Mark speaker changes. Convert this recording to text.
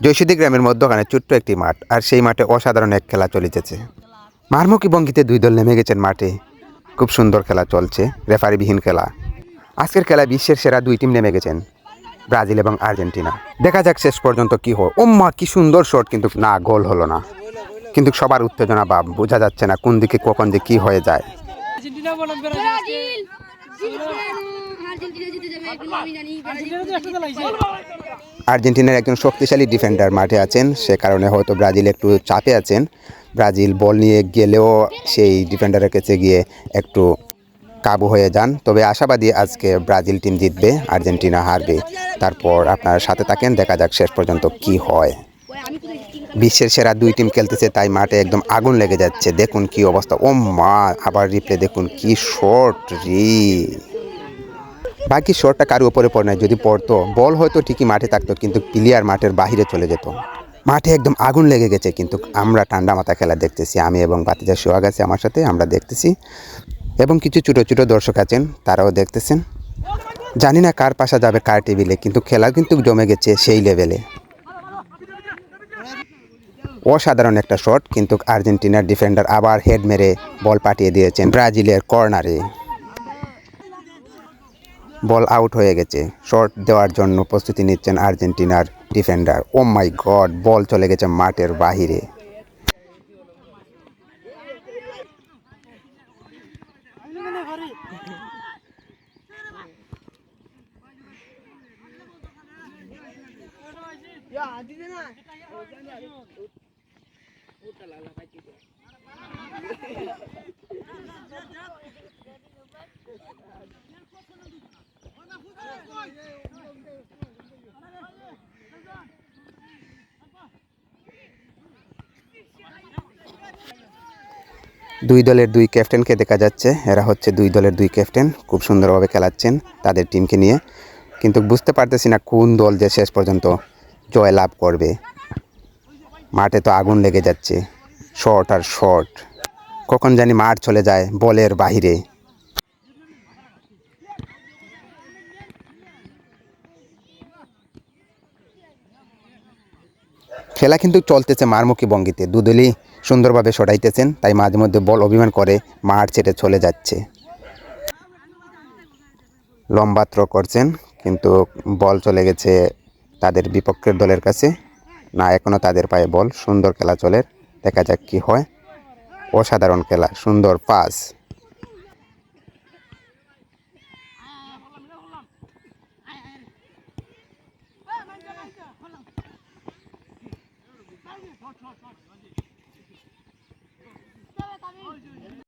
Speaker 1: জয়সিদ্ধি গ্রামের মধ্যখানে ছোট্ট একটি মাঠ, আর সেই মাঠে অসাধারণ এক খেলা চলিতেছে। মারমুখী ভঙ্গিতে দুই দল নেমে গেছেন মাঠে। খুব সুন্দর খেলা চলছে, রেফারিবিহীন খেলা। আজকের খেলায় বিশ্বের সেরা দুই টিম নেমে গেছেন, ব্রাজিল এবং আর্জেন্টিনা। দেখা যাক শেষ পর্যন্ত কি হয়। ওম্মা, কি সুন্দর শট, কিন্তু না, গোল হলো না। কিন্তু সবার উত্তেজনা ভাব, বোঝা যাচ্ছে না কোন দিকে কখন যে কি হয়ে যায়। আর্জেন্টিনার একজন শক্তিশালী ডিফেন্ডার মাঠে আছেন, সে কারণে হয়তো ব্রাজিল একটু চাপে আছেন। ব্রাজিল বল নিয়ে গেলেও সেই ডিফেন্ডারের কাছে গিয়ে একটু কাবু হয়ে যান। তবে আশাবাদী আজকে ব্রাজিল টিম জিতবে, আর্জেন্টিনা হারবে। তারপর আপনার সাথে থাকেন, দেখা যাক শেষ পর্যন্ত কি হয়। বিশ্বের সেরা দুই টিম খেলতেছে, তাই মাঠে একদম আগুন লেগে যাচ্ছে। দেখুন কি অবস্থা। ও মা, আবার রিপ্লে দেখুন, কি শট রে। বাকি শটটা কারো উপরে পড়ে নাই, যদি পড়তো বল হয়তো ঠিকই মাঠে থাকতো, কিন্তু প্লেয়ার মাঠের বাহিরে চলে যেত। মাঠে একদম আগুন লেগে গেছে, কিন্তু আমরা ঠান্ডা মাথা খেলা দেখতেছি। আমি এবং বাতিজা সোহাগ আছে আমার সাথে, আমরা দেখতেছি। এবং কিছু ছোটো ছোটো দর্শক আছেন, তারাও দেখতেছেন। জানি না কার পাশা যাবে কার টেবিলে, কিন্তু খেলা কিন্তু জমে গেছে সেই লেভেলে। অসাধারণ একটা শট, কিন্তু আর্জেন্টিনার ডিফেন্ডার আবার হেড মেরে বল পাঠিয়ে দিয়েছেন ব্রাজিলের কর্নারে। বল আউট হয়ে গেছে। শট দেওয়ার জন্য প্রস্তুতি নিচ্ছেন আর্জেন্টিনার ডিফেন্ডার। ও মাই গড, বল চলে গেছে মাঠের বাহিরে। দুই দলের দুই ক্যাপ্টেনকে দেখা যাচ্ছে। এরা হচ্ছে দুই দলের দুই ক্যাপ্টেন, খুব সুন্দরভাবে খেলাচ্ছেন তাদের টিমকে নিয়ে। কিন্তু বুঝতে পারতেছি না কোন দল যে শেষ পর্যন্ত জয় লাভ করবে। মাঠে তো আগুন লেগে যাচ্ছে, শট আর শট। কখন জানি মাঠ চলে যায় বলের বাহিরে। খেলা কিন্তু চলতেছে মারমুখী ভঙ্গিতে, দুদলই সুন্দরভাবে সরাইতেছেন, তাই মাঝে মধ্যে বল অভিমান করে মাঠ ছেড়ে চলে যাচ্ছে। লম্বা থ্রো করছেন, কিন্তু বল চলে গেছে তাদের বিপক্ষের দলের কাছে। না, এখনও তাদের পায়ে বল। সুন্দর খেলা চলে, দেখা যাক কি হয়। অসাধারণ খেলা, সুন্দর পাস।